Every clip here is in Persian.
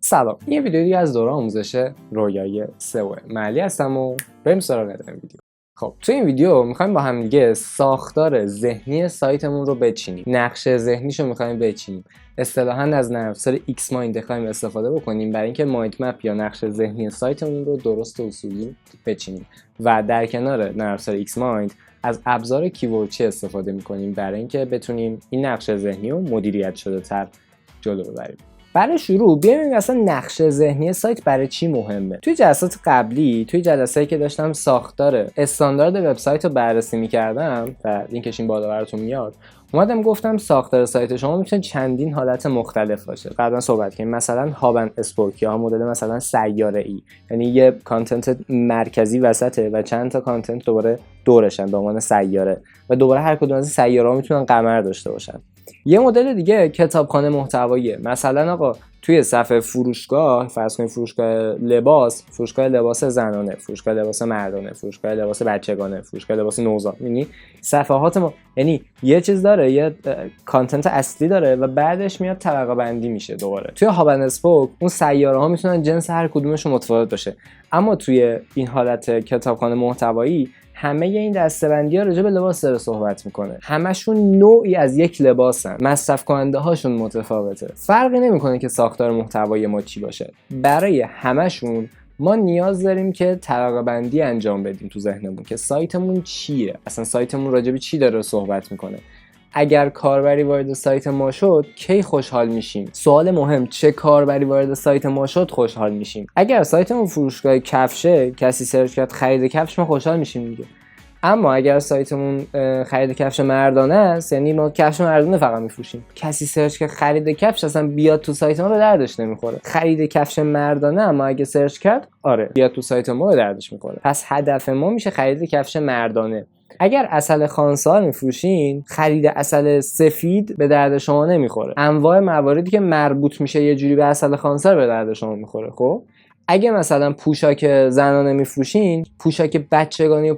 سلام، یه ویدیو دیگه از دوره آموزش رویایی سئو محلی هستم و بریم سراغ این ویدیو. خب تو این ویدیو میخوایم با هم دیگه ساختار ذهنی سایتمون رو بچینیم، نقشه ذهنیشو میخوایم بچینیم. اصطلاحاً از نرم افزار ایکس مایند میخوایم استفاده بکنیم برای اینکه مایند مپ یا نقشه ذهنی سایتمون رو درست و اصولی بچینیم و در کنار نرم افزار ایکس مایند از ابزار کیوردچی استفاده میکنیم برای اینکه بتونیم این نقشه ذهنی رو مدیریت شده تر جلو ببریم. برای شروع بیایم اصلا نقشه ذهنی سایت برای چی مهمه. توی جلسات قبلی، توی جلسه‌ای که داشتم ساختار استاندارد وبسایت رو بررسی می‌کردم و لینکش این بالا براتون میاد، اومدم گفتم ساختار سایت شما میتونه چندین حالت مختلف باشه. قبلا صحبت کردیم مثلا هاب اند اسپوک یا مدل مثلا سیاره‌ای، یعنی یه کانتنت مرکزی وسطه و چند تا کانتنت دوباره دورشن به عنوان سیاره و دوباره هر کدوم از سیاره‌ها میتونن قمر داشته باشن. یه مدل دیگه کتابخانه محتواییه. مثلا آقا توی صفحه فروشگاه، فرض کنید فروشگاه لباس زنانه، فروشگاه لباس مردانه، فروشگاه لباس بچگانه، فروشگاه لباس نوزاد، یعنی صفحات ما، یعنی یه چیز داره، یه کانتنت اصلی داره و بعدش میاد طبقه بندی میشه دوباره. توی هاب اند اسپوک اون سیاره ها میتونن جنس هر کدومشون متفاوت باشه، اما توی این حالت کتابخانه محتوایی همه این دسته‌بندی‌ها راجع به لباس داره صحبت میکنه. همشون نوعی از یک لباسن. مصرف کننده هاشون متفاوته. فرقی نمیکنه که ساختار محتوای ما چی باشه. برای همشون ما نیاز داریم که طبقه بندی انجام بدیم تو ذهنمون که سایتمون چیه؟ اصلا سایتمون راجع به چی داره صحبت میکنه؟ اگر کاربری وارد سایت ما شد کی خوشحال میشیم؟ سوال مهم، چه کاربری وارد سایت ما شد خوشحال میشیم؟ اگر سایتمون فروشگاه کفشه، کسی سرچ کرد خرید کفش، ما خوشحال میشیم دیگه. اما اگر سایتمون خرید کفش مردانه است، یعنی ما کفش مردانه فقط میفروشیم، کسی سرچ کرد خرید کفش، اصلا بیاد تو سایت ما به دردش نمیخوره. خرید کفش مردانه اما اگه سرچ کرد، آره بیاد تو سایت ما به دردش میخوره. پس هدف ما میشه خرید کفش مردانه. اگر عسل خانسار میفروشین، خرید عسل سفید به درد شما نمیخوره. انواع مواردی که مربوط میشه یه جوری به عسل خانسار به درد شما میخوره. خب اگه مثلا پوشاک زنانه میفروشین، پوشاک بچگانی و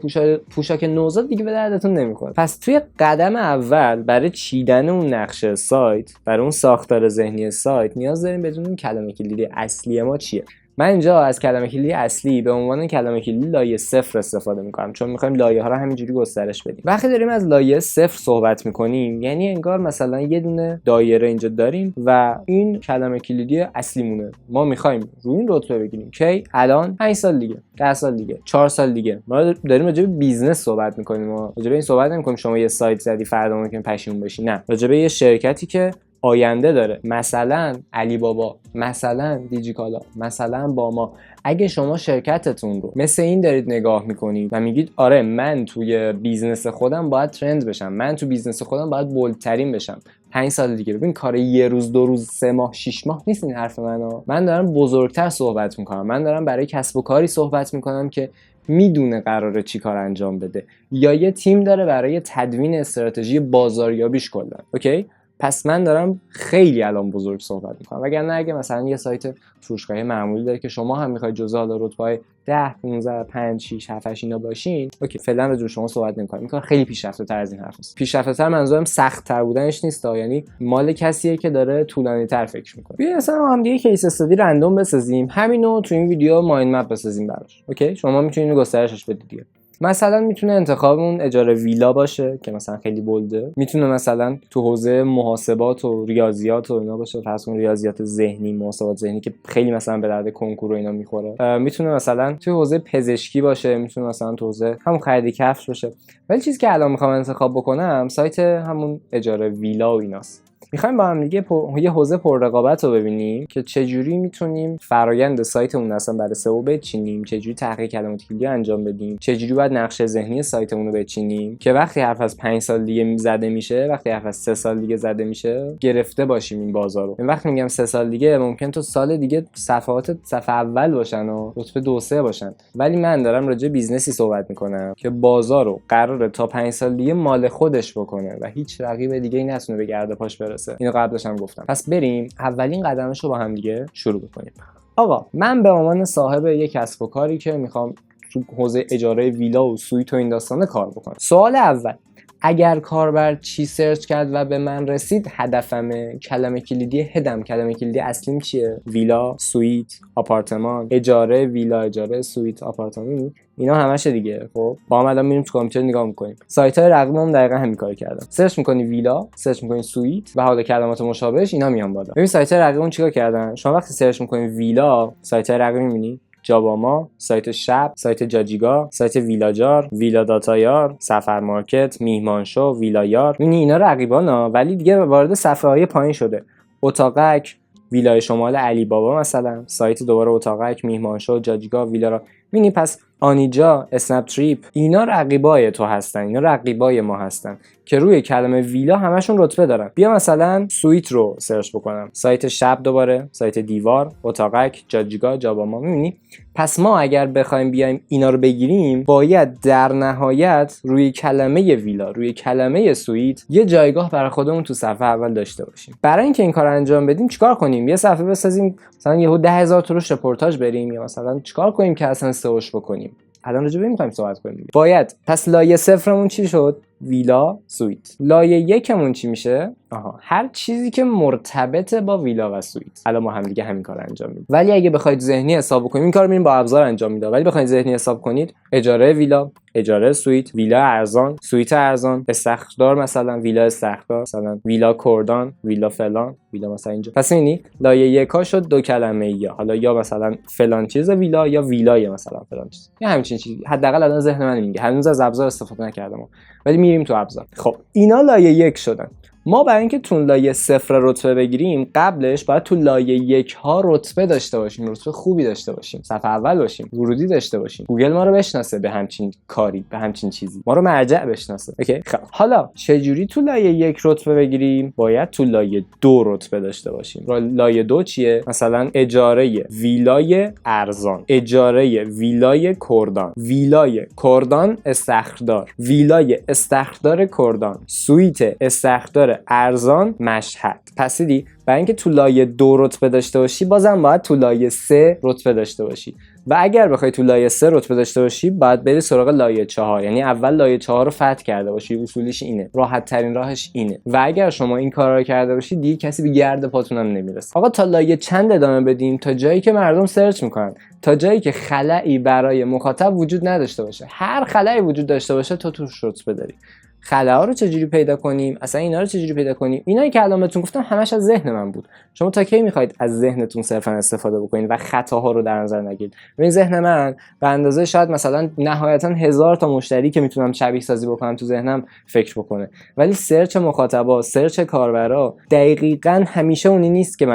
پوشاک نوزاد دیگه به دردتون نمیخوره. پس توی قدم اول برای چیدن اون نقشه سایت، برای اون ساختار ذهنی سایت، نیاز داریم بدونیم کلمه کلیدی اصلی ما چیه. من اینجا از کلمه کلیدی اصلی به عنوان کلمه کلیدی لایه 0 استفاده میکنم، چون میخوایم لایه ها رو همینجوری گسترش بدیم. وقتی داریم از لایه 0 صحبت میکنیم، یعنی انگار مثلا یه دونه دایره اینجا داریم و این کلمه کلیدی اصلیمونه. ما میخوایم روی این رتبه بگیریم کی؟ الان 5 سال دیگه، 10 سال دیگه، 4 سال دیگه. ما داریم راجع به بیزنس صحبت میکنیم، ما راجع به این صحبت نمیکنیم شما یه سایت زدی فردا ممکن پشیمون بشی. نه، راجع به یه شرکتی که آینده داره، مثلا علی بابا، مثلا دیجیکالا، مثلا با ما. اگه شما شرکتتون رو مثل این دارید نگاه میکنید و میگید آره من توی بیزنس خودم باید ترند بشم، من تو بیزنس خودم باید بولدترین بشم 5 سال دیگه، ببین کار یه روز، 2 روز، 3 ماه، 6 ماه نیست این حرف من دارم بزرگتر صحبت میکنم. من دارم برای کسب و کاری صحبت میکنم که میدونه قراره چی کار انجام بده یا یه تیم داره برای تدوین استراتژی بازاریابیش کلا. اوکی؟ پس من دارم خیلی الان بزرگ صحبت میکنم. وگرنه اگه مثلا یه سایت فروشگاهی معمولی داره که شما هم میخواید جزء حالا رتبه‌های 10 15 5 6 7 8 اینا باشین، اوکی فعلا راجع به شما صحبت نمی‌کنم. این کار خیلی پیشرفته‌تر از این حرفاست. پیشرفته‌تر منظورم سخت‌تر بودنش نیست، یعنی مال کسیه که داره طولانی‌تر فکر میکنه. ببین مثلا هم دیگه کیس استادی رندوم بسازیم، همینو تو این ویدیو مایند مپ بسازیم براش. اوکی شما میتونید گسترشش بدید دیگه. مثلا میتونه انتخاب اون اجاره ویلا باشه که مثلا خیلی بولده، میتونه مثلا تو حوزه محاسبات و ریاضیات و اینا باشه، فرض کن ریاضیات ذهنی، محاسبات ذهنی که خیلی مثلا به درد کنکور و اینا میخوره. میتونه مثلا تو حوزه پزشکی باشه، میتونه مثلا تو حوزه همون خرید کفش باشه. ولی چیزی که الان میخوام انتخاب بکنم سایت همون اجاره ویلا و ایناست. میخوایم با هم دیگه یه حوزه پررقابت رو ببینیم که چجوری میتونیم فرایند سایتمون اصلا برای سئو بچینیم، چجوری تحقیق کلمات کلیدی انجام بدیم، چجوری باید نقشه ذهنی سایتمون رو بچینیم که وقتی حرف از 5 سال دیگه زده میشه، وقتی حرف از 3 سال دیگه زده میشه، گرفته باشیم این بازار رو. وقتی میگم 3 سال دیگه، ممکن تو سال دیگه صفحات صفحه اول باشن و رتبه 2 3 باشن، ولی من دارم راجع بیزنسی صحبت میکنم که بازار رو قراره تا 5 سال دیگه مال خودش بکنه و هیچ رقیب دیگه‌ای نتونه به گرد پاش برسه. اینو قبلش هم گفتم. پس بریم اولین قدمش رو با هم دیگه شروع بکنیم. آقا من به عنوان صاحب یک کسب و کاری که میخوام تو حوزه اجاره ویلا و سویت و این داستانه کار بکنم، سوال اول اگر کاربر چی سرچ کرد و به من رسید هدفمه. کلمه کلیدی هدم، کلمه کلیدی اصلیم چیه؟ ویلا، سویت، آپارتمان، اجاره، ویلا، اجاره، سویت، آپارتمان، اینا همشه دیگه. خب با هم الان میریم تو کامپیوتر نگاه میکنیم. سایت‌های رقیبم هم دقیقاً همین کارو کردن. سرچ میکنی ویلا، سرچ میکنی سویت و حالا کلمات مشابهش، اینا میان بالا. ببین سایت‌های رقیبمون چیکار کردن. شما وقتی سرچ میکنی ویلا، سایت‌های رقیب میبینی جاباما، سایت شب، سایت جاجیگا، سایت ویلاجار، ویلا داتایار، سفر مارکت، میهمانشو، ویلایار. میبینی اینا رقیبانا، ولی دیگه وارد صفحه‌های پایین شده. اتاقک، ویلای شمال علی بابا مثلا، سایت دوباره اتاقک، میهمانشو، جاجیگا، ویلا را میبینی. پس آنیجا، اسنپ تریپ، اینا رقیبای تو هستن، اینا رقیبای ما هستن که روی کلمه ویلا همشون رتبه دارن. بیا مثلا سویت رو سرچ بکنم، سایت شب دوباره، سایت دیوار، اتاقک، جاجیگا، جاباما. میبینی پس ما اگر بخوایم بیایم اینا رو بگیریم، باید در نهایت روی کلمه ویلا، روی کلمه سویت یه جایگاه برای خودمون تو صفحه اول داشته باشیم. برای اینکه این کارو انجام بدیم چیکار کنیم؟ یه صفحه بسازیم مثلا یهو 10,000 تا روش رپورتاج بریم، یا مثلا چیکار کنیم که اصلا سئوش بکنیم؟ الان راجع به این می‌خوایم صحبت کنیم. باید پس لایه صفرمون چی شد؟ ویلا، سویت. لایه یکمون چی میشه؟ هر چیزی که مرتبط با ویلا و سویت. الان ما هم دیگه همین کارو انجام میدیم. ولی اگه بخواید ذهنی حساب کنیم، این کارو میریم با ابزار انجام میده. ولی بخواید ذهنی حساب کنید، اجاره ویلا، اجاره سویت، ویلا ارزان، سویت ارزان، استخدار مثلا ویلا استخدار، مثلا ویلا کردان، ویلا فلان، ویلا مثلا اینجا. پس اینی لایه یکا شد دو کلمه یا حالا یا مثلا فلان چیز ویلا یا ویلای مثلا فلان چیز. یا همین چیزی. حداقل الان ذهن من میگه. هنوز از ابزار استفاده نکردم. ولی میریم تو ابزار. خب اینا لایه یک شدن. ما برای اینکه تو لایه صفر رتبه بگیریم، قبلش باید تو لایه یک ها رتبه داشته باشیم، رتبه خوبی داشته باشیم، صفحه اول باشیم، ورودی داشته باشیم، گوگل ما رو بشناسه به همچین کاری، به همچین چیزی، ما رو مرجع بشناسه. اوکی خب حالا چجوری تو لایه یک رتبه بگیریم؟ باید تو لایه دو رتبه داشته باشیم. لایه دو چیه؟ مثلا اجاره ویلای ارزان، اجاره ویلای کردان، ویلای کردان استخردار، ویلای استخردار کردان، سویت استخردار ارزان مشهد. پس دیدی برای اینکه تو لایه 2 رتبه داشته باشی، بازم باید تو لایه 3 رتبه داشته باشی. و اگر بخوای تو لایه 3 رتبه داشته باشی، باید بری سراغ لایه 4. یعنی اول لایه 4 رو فتح کرده باشی. اصولیش اینه، راحت ترین راهش اینه. و اگر شما این کارا رو کرده باشی، دیگه کسی به گرد پاتون هم نمیرسه. آقا تا لایه چند ادامه بدیم؟ تا جایی که مردم سرچ میکنن، تا جایی که خلایی برای مخاطب وجود نداشته باشه. هر خلایی وجود داشته باشه تو توش رتبه داری. خلاها رو چجوری پیدا کنیم؟ اصلا اینا رو چجوری پیدا کنیم؟ اینایی که الان بهتون گفتم همش از ذهن من بود. شما تا کی میخواید از ذهنتون صرفا استفاده بکنید و خطاها رو در نظر نگیرید؟ ببین ذهن من به اندازه شاید مثلا نهایتا 1000 تا مشتری که میتونم شبیه سازی بکنم تو ذهنم فکر بکنه، ولی سرچ مخاطبا، سرچ کاربرا دقیقاً همیشه اونی نیست که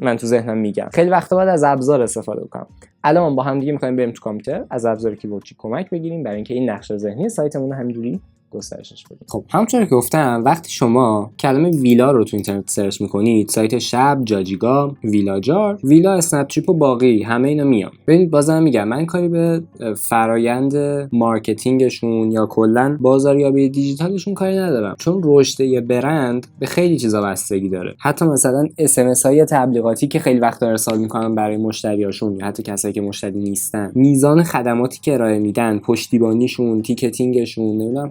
من تو ذهنم میگم. خیلی وقتا باید از ابزار استفاده بکنم. الان با هم دیگه میخوایم بریم تو کامپیوتر از ابزار کیبوردچی کمک بگیریم برای اینکه این نقشه ذهنی سایتمون همینجوری گسترشش بدیم. خب همونطور که گفتم، وقتی شما کلمه ویلا رو تو اینترنت سرچ میکنید، سایت شب، جاجیگا، ویلاجار، ویلا، اسنپ تریپ و باقی همه اینا میان. ببینید بازم میگم من کاری به فرایند مارکتینگشون یا کلا بازاریابی دیجیتالشون کاری ندارم، چون رشد یه برند به خیلی چیزا بستگی داره. حتی مثلا SMS های تبلیغاتی که خیلی وقت ارسال میکنن برای مشتریاشون یا حتی کسایی که مشتری نیستن، میزان خدماتی که ارائه میدن، پشتیبانیشون، تیکتینگشون، نمیدونم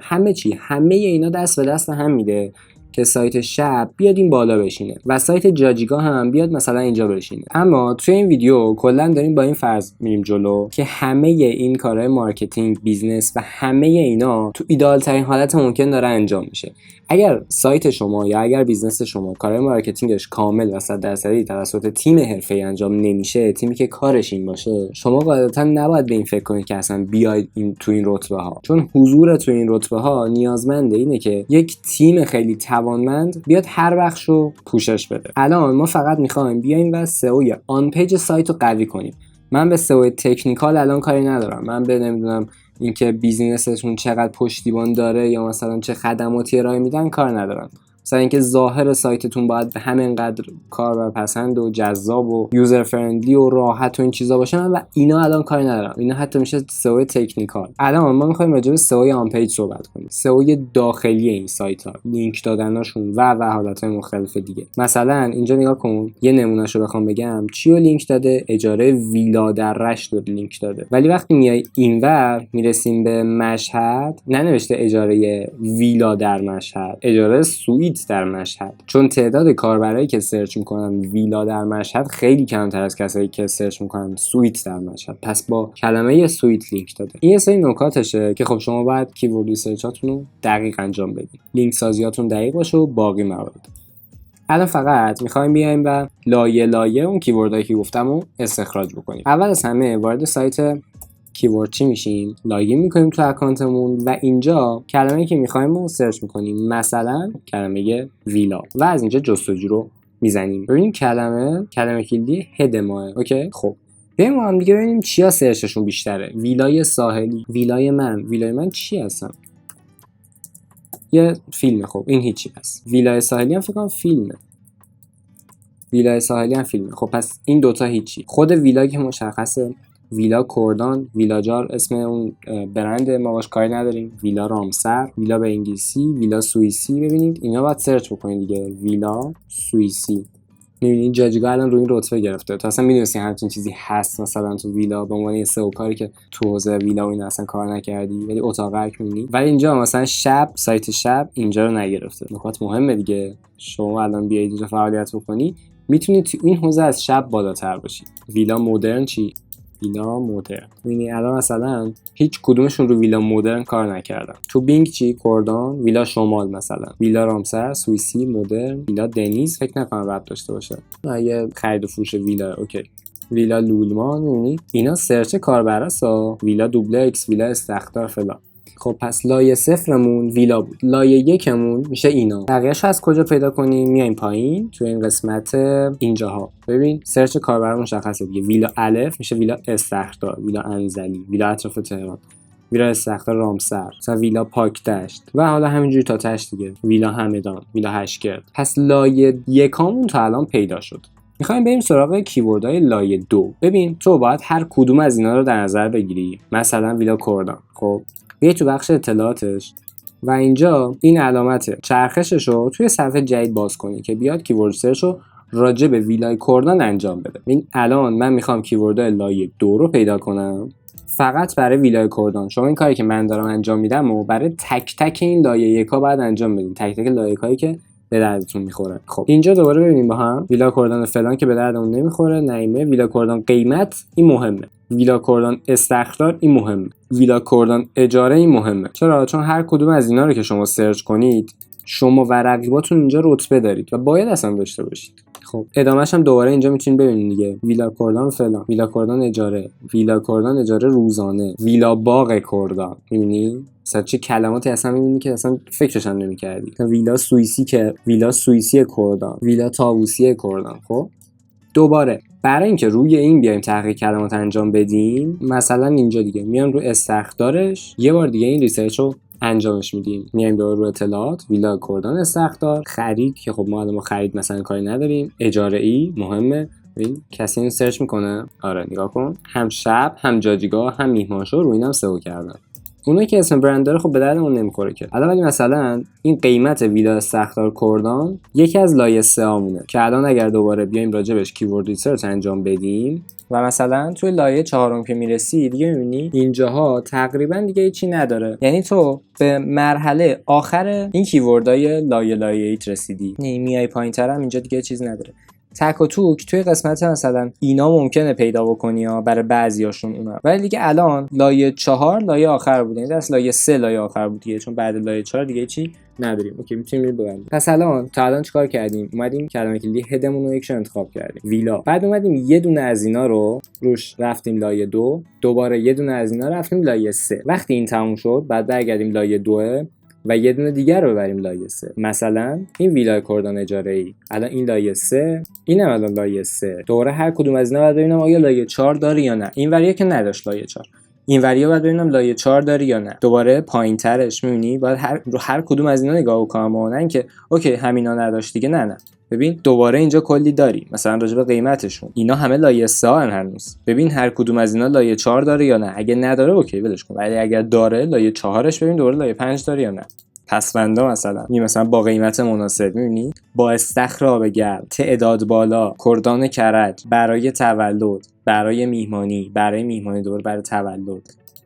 همه اینا دست به دست هم میده که سایت شب بیاد این بالا بشینه و سایت جاجیگا هم بیاد مثلا اینجا بشینه. اما توی این ویدیو کلا داریم با این فرض میریم جلو که همه این کارهای مارکتینگ، بیزنس و همه اینا تو ایدئال ترین حالت ممکن داره انجام میشه. اگر سایت شما یا اگر بیزنس شما کارهای مارکتینگش کامل و 100% توسط تیم حرفه‌ای انجام نمیشه، تیمی که کارش این باشه، شما قاعدتا نباید به این فکر کنید که اصلا بیاید تو این رتبه ها، چون حضور تو این رتبه ها نیازمنده اینه که یک تیم خیلی توانمند بیاد هر بخشو پوشش بده. الان ما فقط میخوایم بیایم و سئو یا آن پیج سایت رو قوی کنیم. من به سئو تکنیکال الان کاری ندارم. من به نمیدونم اینکه بیزینسشون چقدر پشتیبان داره یا مثلا چه خدماتی ارائه میدن کار ندارم. مثلا اینکه ظاهر سایتتون باید به همینقدر کاربرپسند و جذاب و یوزر فرندلی و راحت و این چیزا باشه، و اینا الان کاری ندارم. اینا حتی میشه سئو تکنیکال. الان ما میخوایم راجع به سئو آن پیج صحبت کنیم، سئو داخلی این سایت ها، لینک دادناشون و حالتهای مختلف دیگه. مثلا اینجا نگاه کن، یه نمونهشو بخوام بگم، چیو لینک داده؟ اجاره ویلا در رشت رو لینک داده. ولی وقتی میای اینور میرسیم به مشهد، ننوشته اجاره ویلا در مشهد، اجاره سویت در مشهد، چون تعداد کاربرایی که سرچ میکنن ویلا در مشهد خیلی کمتر از کسایی که سرچ میکنن سویت در مشهد. پس با کلمه سویت لینک داده. این یه سری نکاتشه که خب شما باید کیورد ریسرچاتون رو دقیق انجام بدید، لینک سازیاتون دقیق باشه و باقی موارد. الان فقط میخوایم بیایم و لایه اون کیوردایی که گفتم رو استخراج بکنیم. اول از همه وارد سایت کیورد چی میشیم، لاگین میکنیم تو اکانتمون و اینجا کلمه‌ای که میخوایم رو سرچ میکنیم، مثلا کلمه ویلا، و از اینجا جستجو رو میزنیم. ببینیم کلمه کلیدی هد ماه. اوکی، خب بریم با هم دیگه ببینیم چیا سرچشون بیشتره. ویلای ساحلی، ویلای من چی هستم؟ یه فیلمه. خب این هیچی. پس ویلای ساحلی هم فکر کنم فیلمه. خب پس این دوتا هیچی. خود ویلا که مشخصه، ویلا کردان، ویلاجار اسم اون برند، ما باش کاری نداریم. ویلا رامسر، ویلا به انگلیسی، ویلا سوئیسی. ببینید اینا باید سرچ بکنید دیگه، ویلا سوئیسی. می‌بینید جاجیگاه الان روی این رتبه گرفته. تو اصلا می‌دونستی همچین چیزی هست مثلا تو ویلا، به عنوان یه سئو کاری که تو حوزه ویلا و اینا اصلا کار نکردی، ولی اتاقک می‌بینی. ولی اینجا مثلا شب، سایت شب اینجا رو نگرفته. نکات مهمه دیگه. شما الان بیاید اینجا فعالیت بکنی، میتونید تو این حوزه از شب بالاتر باشید. ویلا مدرن چی؟ ویلا مدرن. یعنی الان مثلا هیچ کدومشون رو ویلا مدرن کار نکردن. تو بینگ چی؟ کردان، ویلا شمال مثلا، ویلا رامسر، سوئیسی، مدرن، ویلا دنیز فکر نکنم ربط داشته باشه. یه خرید و فروش ویلا. اوکی. ویلا لولمان. یعنی اینا سرچ کاربراسا، ویلا دوبلکس، ویلا استخدار فلان. خب پس لایه صفرمون ویلا بود. لایه یکمون میشه اینا. بقیه‌اش از کجا پیدا کنیم؟ میایم پایین تو این قسمت اینجاها. ببین سرچ کاربر مشخصه دیگه. ویلا الف میشه ویلا استخدار، ویلا انزلی، ویلا اطراف تهران، ویلا استخدار رامسر، مثلا ویلا پاک دشت و حالا همینجوری تا تشت دیگه. ویلا همدان، ویلا هشگرد. پس لایه یکامون تا الان پیدا شد. میخوایم بریم سراغ کیوردهای لایه 2. ببین تو باید هر کدوم از اینا رو در نظر بگیری. مثلا ویلا کردان. خب بیای تو بخش اطلاعاتش و اینجا این علامت چرخشش رو توی صفحه جدید باز کنی که بیاد کیورد سرچ رو راجع به ویلای کردان انجام بده. این الان من میخوام کیوردهای لایه 2 رو پیدا کنم فقط برای ویلای کردان. شما این کاری که من دارم انجام میدم و برای تک تک این لایه یکا باید انجام بدین، تک تک لایه یکایی که به دردتون میخوره. خب اینجا دوباره ببینیم با هم. ویلا کردان فلان که به دردمون نمیخوره، نایمه. ویلا کردان قیمت، این مهمه. ویلا کردان استخدار، این مهمه. ویلا کردان اجاره، این مهمه. چرا؟ چون هر کدوم از اینا رو که شما سرچ کنید، شما و رقیباتون اینجا رتبه دارید و باید اصلا داشته باشید. خب ادامهش هم دوباره اینجا میتونید ببینید دیگه. ویلا کردان فلان، ویلا کردان اجاره، ویلا کردان اجاره روزانه، ویلا باغ کردان. میبینی مثلا چه کلماتی اصلا میبینی که اصلا فکرش هم نمی‌کردی. ویلا سوئیسی که ویلا سوئیسی کردان، ویلا طاووسی کردان. خب دوباره برای اینکه روی این بیایم تحقیق کلمات انجام بدیم، مثلا اینجا دیگه میام رو استخدارش یه بار دیگه این ریسرچ رو انجامش میدیم. میایم دوباره رو اطلاعات، ویلا کردان استخدار، خرید که خب ما خرید مثلا کاری نداریم، اجاره ای مهمه. ببین کسی اینو سرچ میکنه. آره نگاه کن، هم شب، هم جاجیگاه، هم میهمانشو رو اینم سئو کردن. اونایی که اسم برند داره خب به دردمون نمیخوره که. الان ولی مثلا این قیمت ویلا استخدار کردان یکی از لایه 3 مونه که الان اگر دوباره بیایم راجبش کیورد ریسرچ انجام بدیم و مثلا توی لایه 4 که میرسی دیگه میبینی اینجاها تقریبا دیگه هیچی نداره. یعنی تو به مرحله آخر این کیوردهای لایه ایت رسیدی. میای پایین‌تر هم اینجا دیگه چیز نداره. تک و توک توی قسمت مثلا اینا ممکنه پیدا بکنی ها برای بعضیاشون اونا، ولی دیگه الان لایه 4 لایه آخر بود، یعنی درست لایه 3 لایه آخر بود دیگه، چون بعد لایه 4 دیگه چی نداریم. اوکی میتونیم ببندیم. پس الان تا الان چیکار کردیم؟ اومدیم کلمه کلیدی هدمون رو یکشون انتخاب کردیم، ویلا. بعد اومدیم یه دونه از اینا رو روش رفتیم لایه 2، دوباره یه دونه از اینا رفتیم لایه 3. وقتی این تموم شد بعد برگردیم لایه 2 و یه دونه دیگر رو ببریم لایه 3. مثلا این ویلا کردان اجاره ای، الان این لایه 3، اینم الان لایه 3. دوباره هر کدوم از اینا بعد ببینم آیا لایه 4 داره یا نه. این وریه که نداشت لایه 4. اینوریا باید ببینم لایه 4 داری یا نه. دوباره پایینترش میبینی باید هر کدوم از اینا نگاه کنم، نه اینکه اوکی همینا نداشت دیگه، نه. ببین دوباره اینجا کلی داری، مثلا راجع به قیمتشون اینا همه لایه 3 هنوز. ببین هر کدوم از اینا لایه 4 داره یا نه. اگه نداره اوکی ولش کن، ولی اگر داره لایه 4ش ببین دوباره لایه 5 داره یا نه. پسوندا مثلا با قیمت مناسب، می‌بینی با استخر آب گرم، تعداد بالا، کردان کرج، برای تولد، برای میهمانی دوباره برای تولد،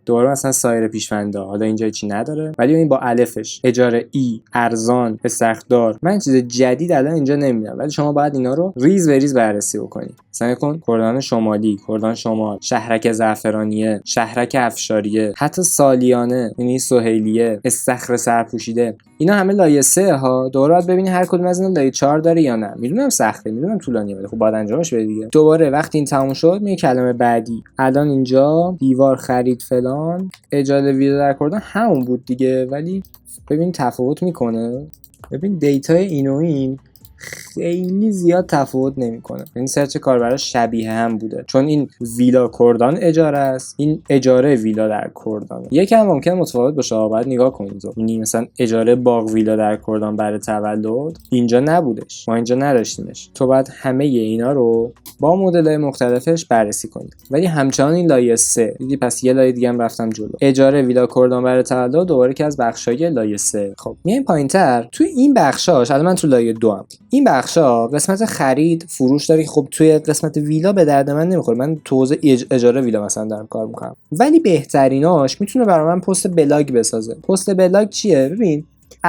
دوباره مثلا سایر پیشوندا. حالا اینجا چی نداره ولی این با الفش، اجاره ای، ارزان، استخدار. من چیز جدید الان اینجا نمیدونم، ولی شما باید اینا رو ریز به ریز بررسی بکنید. مثلا کن کردان شمالی، کردان شمال، شهرک زعفرانیه، شهرک افشاریه، حتی سالیانه، یعنی سهیلیه، استخر سرپوشیده، اینا همه لایه 3 ها. دوباره باید ببینید هر کدوم از اینا لایه 4 داره یا نه. میدونم سخته، میدونم طولانیه، ولی خب باید انجامش بده دیگه. دوباره وقتی این تموم شد میگه کلمه بعدی. الان اینجا دیوار خرید فلان، اجاره ویلا در کردان همون بود دیگه، ولی ببین تفاوت میکنه. ببین دیتای این خیلی زیاد تفاوت نمیکنه. این سرچ کاربرا شبیه هم بوده، چون این ویلا کردان اجاره است، این اجاره ویلا در کردان. یکم ممکن متفاوت باشه، باید نگاه کنید. یعنی مثلا اجاره باغ ویلا در کردان برای تولد اینجا نبودش، ما اینجا نداشتیمش. تو باید همه اینا رو با مدل‌های مختلفش بررسی کنید. ولی همچنان این لایه 3 دیدی، پس یه لایه دیگه هم رفتم جلو. اجاره ویلا کردان برای تولد دوباره که از بخشای لایه 3. خب میایم پایینتر تو این بخشاش. الان من تو لایه 2 ام. این بخشا قسمت خرید فروش داره. خب توی قسمت ویلا به درد من نمیخوره، من تو حوزه اجاره ویلا مثلا دارم کار میکنم. ولی بهتریناش میتونه برای من پست بلاگ بسازه. پست بلاگ چیه؟ ببین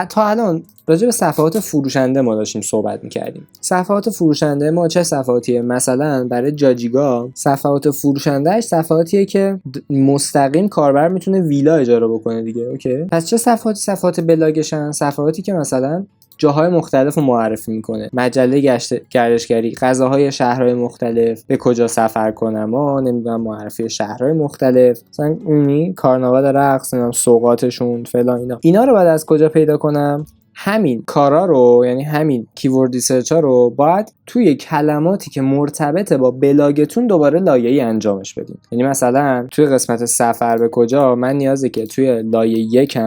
تا الان راجع به صفحات فروشنده ما داشتیم صحبت میکردیم. صفحات فروشنده ما چه صفحاتیه؟ مثلا برای جاجیگا صفحات فروشندهش صفحاتیه که مستقیم کاربر میتونه ویلا اجاره بکنه دیگه. اوکی، پس چه صفحاتی صفحات بلاگشن؟ صفحاتی که مثلا جاهای مختلف رو معرفی میکنه، مجله گردشگری، غذاهای شهرهای مختلف، به کجا سفر کنم، نمیدونم معرفی شهرهای مختلف، مثلا اونی کارناوال رقص، نمیدونم سوغاتشون فلان، اینا رو بعد از کجا پیدا کنم؟ همین کارا رو، یعنی همین کیورد ریسرچ ها رو باید توی کلماتی که مرتبط با بلاگتون دوباره لایه‌ای انجامش بدین. یعنی مثلا توی قسمت سفر به کجا من نیازه که توی لایه 1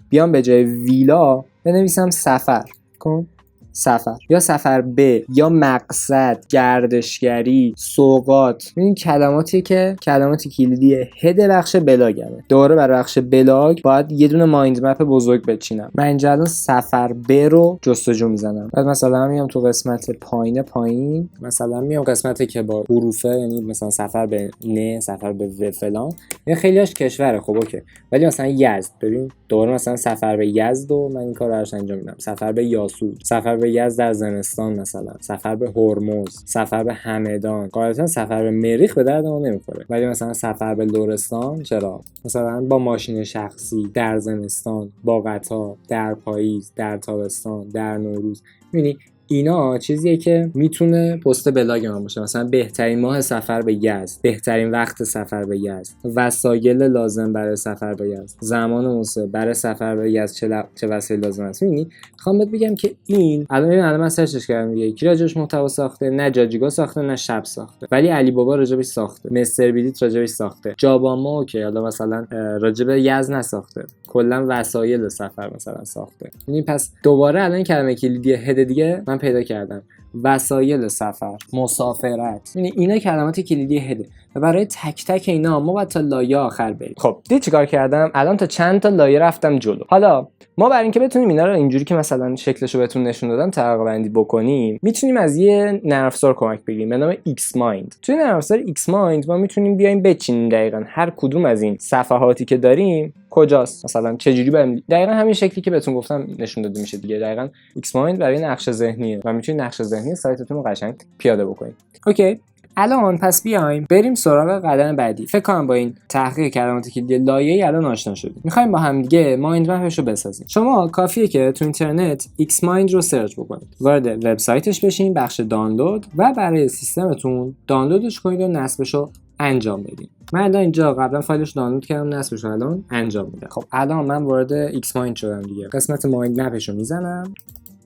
بیام به جای ویلا بنویسم سفر کن، سفر، یا سفر به، یا مقصد، گردشگری، سوغات. این کلماتی که کلمات کلیدی هد بخش بلاگمه. دوباره برای بخش بلاگ باید یه دونه مایند مپ بزرگ بچینم. من اینجا الان سفر به رو جستجو میزنم. بعد مثلا میام تو قسمت پایین مثلا میام قسمتی که با حروفه، یعنی مثلا سفر به نه، سفر به و فلان. این خیلیاش کشوره، خب اوکی، ولی مثلا یزد، ببین دوباره مثلا سفر به یزد و من این کارو براش انجام میدم. سفر به یاسود، سفر به یزد در زمستان، مثلا سفر به هرمز، سفر به همدان. غالبا سفر به مریخ به درد ما نمیخوره، ولی مثلا سفر به لرستان چرا؟ مثلا با ماشین شخصی در زمستان، با قطار در پاییز، در تابستان، در نوروز. میبینی اینا چیزیه که میتونه پست بلاگ من باشه. مثلا بهترین ماه سفر به یزد، بهترین وقت سفر به یزد، وسایل لازم برای سفر به یزد، زمان مناسب برای سفر به یزد، چه وسایل لازم است. میبینی میخوام بهت بگم که این الان من سرچش کردم دیگه، کی راجبش محتوا ساخته؟ نه جاجیگا ساخته، نه شب ساخته، ولی علی بابا راجبش ساخته، مستر بیلیت راجبش ساخته، جاباما اوکی، حالا مثلا راجب یزد نساخته، کلا وسایل سفر مثلا ساخته. یعنی پس دوباره الان کلمه کلیدی هد دیگه من پیدا کردم، وسایل سفر، مسافرت. یعنی اینا کلمات کلیدی هده و برای تک تک اینا ما باید تا لایه آخر بریم. خب دید چیکار کردم؟ الان تا چند تا لایه رفتم جلو. حالا ما برای اینکه بتونیم اینا رو اینجوری که مثلا شکلشو بهتون نشون دادم طبقه بندی بکنیم، میتونیم از یه نرم افزار کمک بگیریم به نام Xmind. توی نرم افزار Xmind ما میتونیم بیایم بچینیم دقیقاً هر کدوم از این صفحاتی که داریم کجاست، مثلا چه جوری بریم. دقیقاً همین شکلی که بهتون گفتم نشون داده میشه دیگه. دقیقاً Xmind برای نقشه ذهنیه و میتونید نقشه ذهنی سایتتون رو قشنگ پیاده بکنید. اوکی، الان پس بیایم بریم سراغ قدم بعدی. فکر کنم با این تحقیق کلمات کلیدی لایه‌ای الان آشنا شدیم. می‌خوایم با هم دیگه مایند مپش رو بسازیم. شما کافیه که تو اینترنت Xmind رو سرچ بکنید، وارد وبسایتش بشین، بخش دانلود، و برای سیستمتون دانلودش کنید و نصبش رو انجام بدید. من الان اینجا قبلا فایلش دانلود کردم، نصبش رو الان انجام میدم. خب الان من وارد Xmind شدم دیگه. قسمت مایند مپش رو میزنم،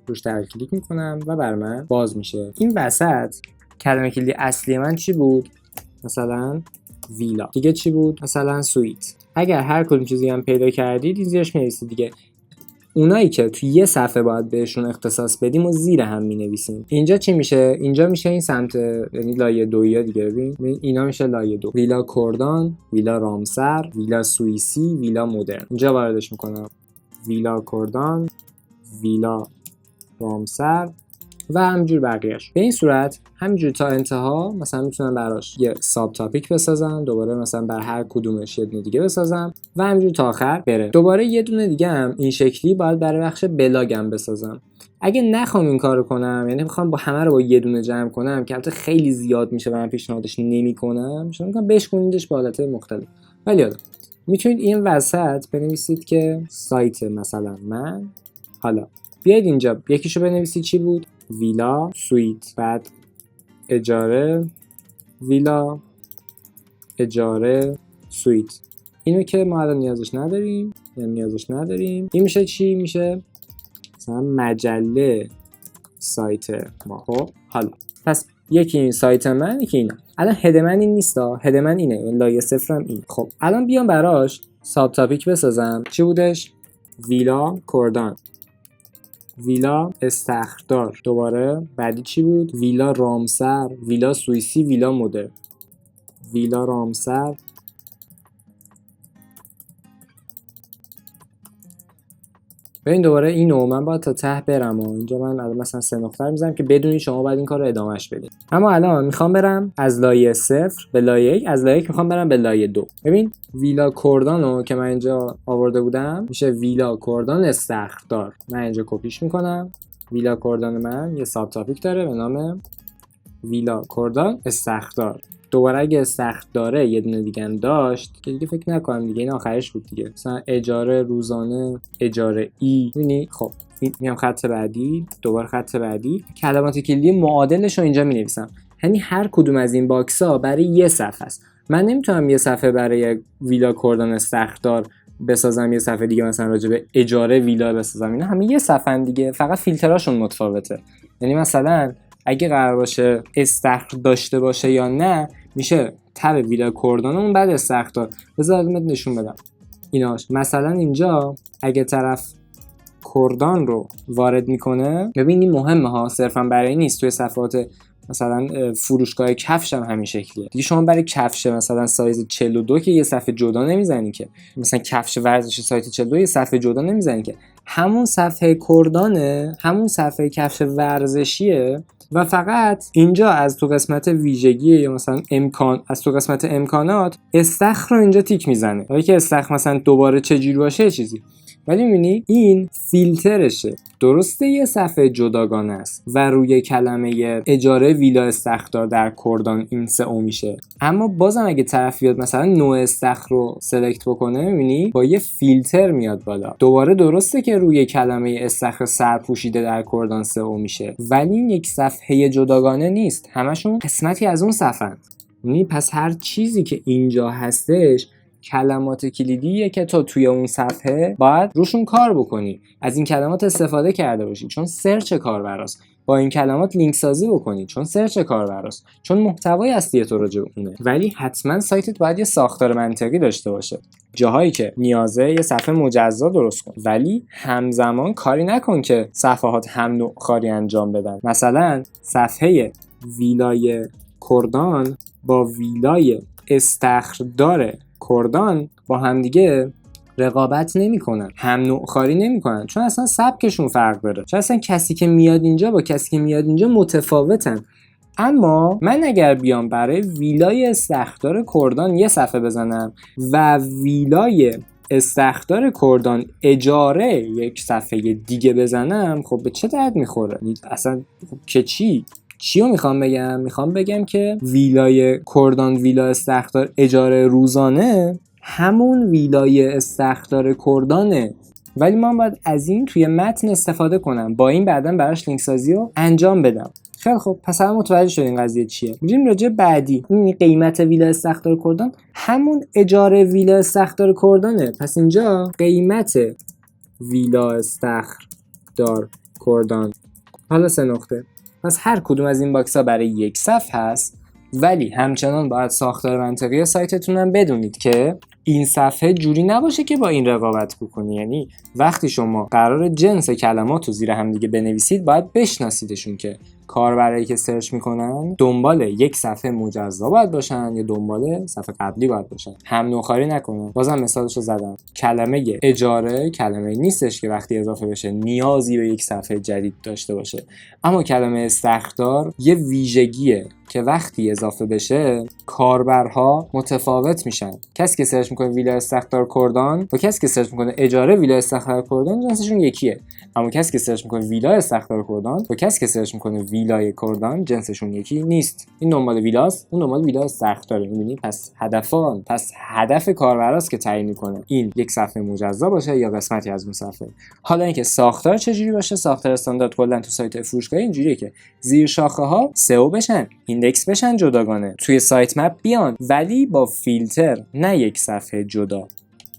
روش دبل کلیک میکنم و بر من باز میشه. این وسط کلمه کلیدی اصلی من چی بود؟ مثلا ویلا. دیگه چی بود؟ مثلا سویت. اگر هر کدوم چیزی هم پیدا کردید این زیرش می‌نویسید دیگه. اونایی که توی یه صفحه باید بهشون اختصاص بدیم و زیر هم می‌نویسیم. اینجا چی میشه؟ اینجا میشه این سمت، یعنی لایه دویا دیگه. ببین اینا میشه لایه دو. ویلا کوردان، ویلا رامسر، ویلا سوئیسی، ویلا مدرن. اینجا واردش میکنم. ویلا کوردان، ویلا رامسر و همینجور بقیه‌اش. به این صورت همینجور تا انتها مثلا میتونم براش یه ساب تاپیک بسازم، دوباره مثلا بر هر کدومش یه دونه دیگه بسازم و همینجور تا آخر بره. دوباره یه دونه دیگه هم این شکلی باید برای بخش بلاگم بسازم. اگه نخوام این کارو کنم، یعنی میخوام با همه رو با یه دونه جمع کنم که البته خیلی زیاد میشه و من پیشنهادش نمی‌کنم، میگم بشکنیدش با حالت مختلف. ولی یاد میتونید این وسط بنویسید که سایت مثلا من، حالا بیاید اینجا یکیشو بنویسید چی بود؟ ویلا سویت، بعد اجاره ویلا اجاره سویت. اینو که ما الان نیازش نداریم، این میشه چی؟ میشه مثلا مجله سایت ما. خب حالا پس یکی این سایت من، یکی اینا. الان هد من این نیستا، هد من اینه، این لایه صفرم این. خب الان بیام براش ساب تاپیک بسازم. چی بودش؟ ویلا کوردان، ویلا استخردار، دوباره بعدی چی بود؟ ویلا رامسر، ویلا سوئیسی، ویلا مدرن. ویلا رامسر، ببین دوباره اینو من باید تا ته برم و اینجا من الان مثلا 3 نقطه میذارم که بدونی شما باید این کار رو ادامهش بدید. اما الان میخوام برم از لایه 0 به لایه 1، از لایه 1 میخوام برم به لایه 2. ببین ویلا کوردانو که من اینجا آورده بودم میشه ویلا کوردان استخردار. من اینجا کپیش میکنم. ویلا کوردان من یه ساب تاپیک داره به نام ویلا کوردان استخردار. دوباره اگه سخت داره یه دونه دیگه هم داشت که دیگه فکر نکنم دیگه این آخرش بود دیگه، مثلا اجاره روزانه، اجاره ای. ببینی خب میام خط بعدی، دوباره خط بعدی، کلمات کلیدی معادلش رو اینجا می‌نویسم. یعنی هر کدوم از این باکس‌ها برای یه صفحه است. من نمیتونم یه صفحه برای ویلا کوردان استخردار بسازم، یه صفحه دیگه مثلا راجع به اجاره ویلا بسازم. اینا همه یه صفحه دیگه، فقط فیلتراشون متفاوته. یعنی مثلا اگه قرار باشه استخر داشته باشه یا نه، میشه تب ویلا کوردانمون بعد استخردار. بذار نشون بدم ایناش. مثلا اینجا اگه طرف کوردان رو وارد میکنه، ببین این مهمه ها، صرفا برای نیست. توی صفحات مثلا فروشگاه کفش هم همین شکلیه دیگه. شما برای کفش مثلا سایز 42 که یه صفحه جدا نمیزنی که، مثلا کفش ورزشی سایت 42 یه صفحه جدا نمیزنی که، همون صفحه کوردانه، همون صفحه کفش ورزشیه و فقط اینجا از تو قسمت ویژگی یا مثلا امکان، از تو قسمت امکانات استخر رو اینجا تیک میزنه. ولی که استخر مثلا دوباره چجوری باشه چیزی، ولی می‌بینی این فیلترشه. درسته یه صفحه جداگانه است و روی کلمه اجاره ویلا استخردار در کوردان این سئو میشه، اما بازم اگه طرف بیاد مثلا نوع استخر رو سلکت بکنه، می‌بینی با یه فیلتر میاد بالا. دوباره درسته که روی کلمه استخر سرپوشیده در کوردان سئو میشه، ولی این یک صفحه جداگانه نیست، همشون قسمتی از اون صفحه. یعنی پس هر چیزی که اینجا هستش کلمات کلیدیه که تو توی اون صفحه باید روشون کار بکنی، از این کلمات استفاده کرده باشی چون سرچ کاربراست، با این کلمات لینک سازی بکنی چون سرچ کاربراست، چون محتوای اصلی تو راجع به اونه. ولی حتما سایتت باید یه ساختار منطقی داشته باشه. جاهایی که نیازه یه صفحه مجزا درست کن، ولی همزمان کاری نکن که صفحات هم نوع کاری انجام بدن. مثلا صفحه ویلای کوردان با ویلای استخردار کوردان با همدیگه رقابت نمیکنن، هم نوع خاری نمیکنن، چون اصلا سبکشون فرق داره، چون اصلا کسی که میاد اینجا با کسی که میاد اینجا متفاوتن. اما من اگر بیام برای ویلای استخردار کوردان یه صفحه بزنم و ویلای استخردار کوردان اجاره یک صفحه دیگه بزنم، خب به چه درد میخوره؟ اصلا که چی رو میخوام بگم؟ میخوام بگم که ویلای کوردان ویلا استخردار اجاره روزانه همون ویلای استخردار کوردانه، ولی من باید از این توی متن استفاده کنم، با این بعداً براش لینک سازی رو انجام بدم. خیلی خب، پس هم متوجه شد این قضیه چیه. میریم راجع بعدی. این قیمت ویلا استخردار کوردان همون اجاره ویلا استخردار کوردانه. پس اینجا قیمت ویلا استخردار کوردان، حالا 3 نقطه. پس هر کدوم از این باکس ها برای یک صفحه هست ولی همچنان باید ساختار منطقی سایتتون هم بدونید که این صفحه جوری نباشه که با این رقابت بکنی. یعنی وقتی شما قرار جنس کلمات رو زیر هم دیگه بنویسید باید بشناسیدشون که کاربرایی که سرچ میکنن دنبال یک صفحه مجزا باید باشن یا دنبال صفحه قبلی باید باشن، هم نوخاری نکنن. بازم مثالشو زدم، کلمه اجاره کلمه نیستش که وقتی اضافه بشه نیازی به یک صفحه جدید داشته باشه، اما کلمه استخدار یه ویژگیه که وقتی اضافه بشه کاربرها متفاوت میشن. کسی که سرچ میکنه ویلا استخدار کردان با کسی که سرچ میکنه اجاره ویلا استخدار کردان جنسشون یکیه، اما کسی که سرچ میکنه ویلا استخدار کردان با کسی که سرچ میکنه ویلای کردان جنسشون یکی نیست. این دنبال ویلاست، اون دنبال ویلا استخداره. میبینی پس هدف کاربراست که تعیین میکنه این یک صفحه مجزا باشه یا قسمتی از اون صفحه. حالا اینکه ساختار چجوری باشه، ساختار استاندارد کلا تو سایت فروشگاهی اینجوریه که زیر شاخه ها سئو بشن، ایندکس بشن جداگانه، توی سایت مپ بیان ولی با فیلتر، نه یک صفحه جدا.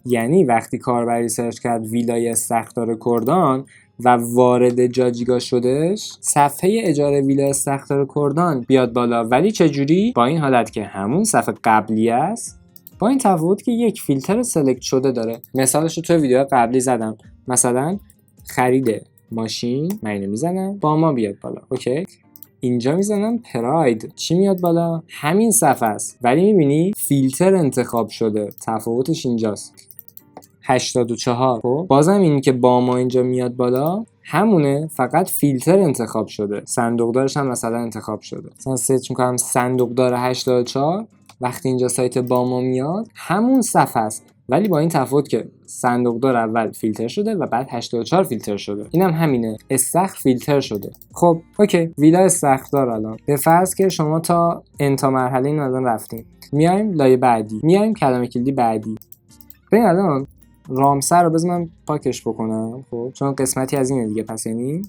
یعنی وقتی کاربری سرچ کرد ویلای استخدار کردان و وارد جاجیگا شدش، صفحه اجاره ویلا استخدار کردان بیاد بالا. ولی چجوری؟ با این حالت که همون صفحه قبلی است، با این تفاوت که یک فیلتر سلکت شده داره. مثالش رو توی ویدیو قبلی زدم، مثلا خرید ماشین، من اینو میزنم با ما بیاد بالا، اوکی. اینجا میزنم پراید، چی میاد بالا؟ همین صفحه است ولی میبینی فیلتر انتخاب شده. تفاوتش اینجاست. 84. خب بازم این که با ما اینجا میاد بالا همونه، فقط فیلتر انتخاب شده. صندوقدارش هم مثلا انتخاب شده. مثلا سرچ میکنم صندوقدار 84، وقتی اینجا سایت با ما میاد همون صفحه است ولی با این تفاوت که صندوقدار اول فیلتر شده و بعد 84 فیلتر شده. اینم همینه، استخر فیلتر شده. خب اوکی، ویلا استخدار. الان به فرض که شما تا مرحله این الان رفتیم، میایم لایه بعدی، میایم کلمه کلیدی بعدی. ببین الان رامسر رو بذار من پاکش بکنم، خب چون قسمتی از اینه دیگه. پس یعنی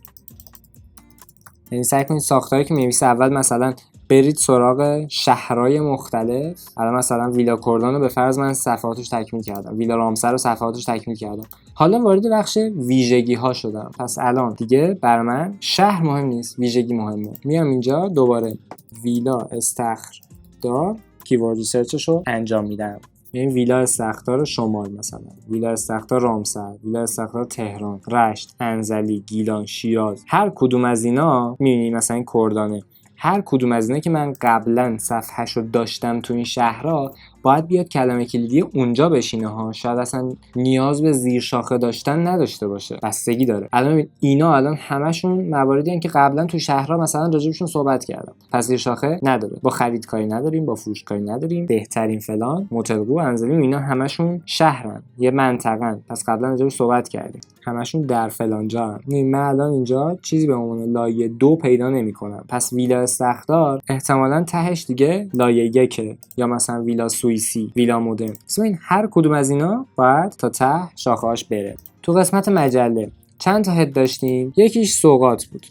سعی کنید ساختاری که می‌نویسه اول مثلا برید سراغ شهرهای مختلف. الان مثلا ویلا کردان رو به فرض من صفحاتش تکمیل کردم، ویلا رامسر رو صفحاتش تکمیل کردم، حالا وارد بخش ویژگی ها شدم. پس الان دیگه بر من شهر مهم نیست، ویژگی مهمه. میام اینجا دوباره ویلا استخدار کیورد ریسرچش رو انجام میدم. یعنی ویلا استخدار شمال، مثلا ویلا استخدار رامسر، ویلا استخدار تهران، رشت، انزلی، گیلان، شیراز. هر کدوم از اینا می‌بینی مثلا این کردانه، هر کدوم از اینا که من قبلا صفحه‌شو داشتم تو این شهرها باید بیاد کلمه کلیدی اونجا بشینه ها. شاید اصلا نیاز به زیر شاخه داشتن نداشته باشه، بستگی داره. الان اینا الان همشون مواردی هستن که قبلا تو شهرها مثلا راجبشون صحبت کردم، پس زیر شاخه نداره. با خرید کاری نداریم، با فروش کاری نداریم، بهترین فلان، متلگو، انزلی، اینا همشون شهرن، یه منطقه‌ن، پس قبلا راجبش صحبت کردیم، همشون در فلان جا. من الان اینجا چیزی به عنوان لایه 2 پیدا نمی‌کنم. پس ویلا استخدار احتمالاً تهش دیگه لایه 1 یا مثلا ویلا سوئیسی، ویلا مدرن. این هر کدوم از اینا باید تا ته شاخه‌اش بره. تو قسمت مجله چند تا هد داشتیم، یکیش سوغات بود،